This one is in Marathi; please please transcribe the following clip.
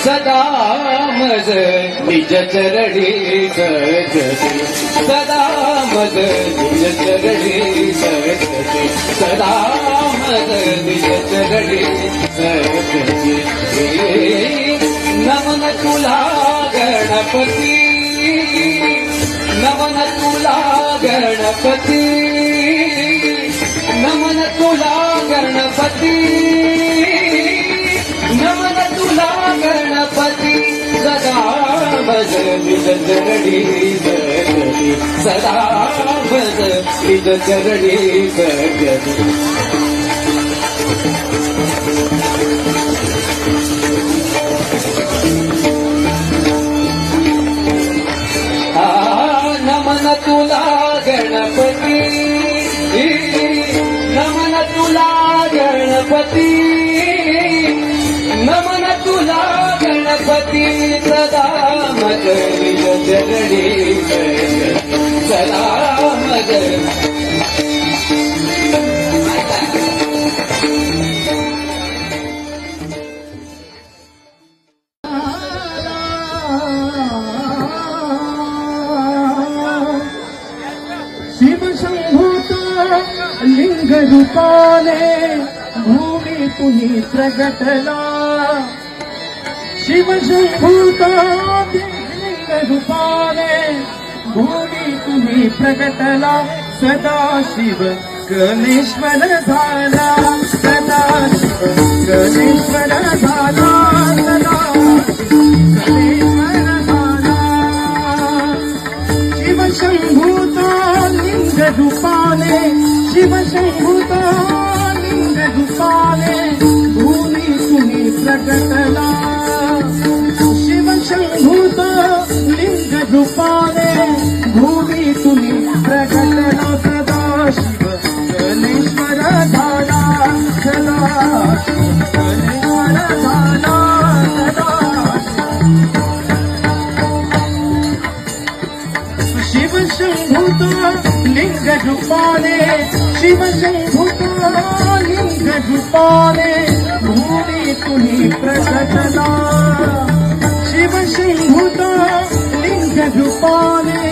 सदा मज निज चरणी सजते सदा मज निज चरणी सजते सदा मज निज चरणी सजते नमन तुला गणपती नमन तुला गणपती नमन तुला गणपती नमन तुला गणपती सदा भज निज चरणी सजती सदा भज निज चरणी सजती नमन तुला गणपती नमन तुला गणपती नमन तुला गणपती सदा मज निज चरणी सदा मज लिंग रूपाने भूमी तुम्ही प्रगटला शिवशंभूत लिंग रूपाने भूमी तुम्ही प्रगटला सदा शिव गणेश्वर झाला सदा शिव गणेश्वर झाला सदा गणेश्वर झाला शिवशंभूत लिंग रूपाने शिवशंभूत लिंग रूपाने भूमी तुम्ही प्रगटला शिवशंभूत लिंग रूपाने भूमी तुम्ही प्रगटला सदा शिव गणेश्वर झाला सदा गणेश्वर झाला सदा शिवशंभूत लिंग रूपाने शिवशंभूत लिंग रूपाने भूमी तुम्ही प्रगटला शिवशंभूत लिंग रूपाने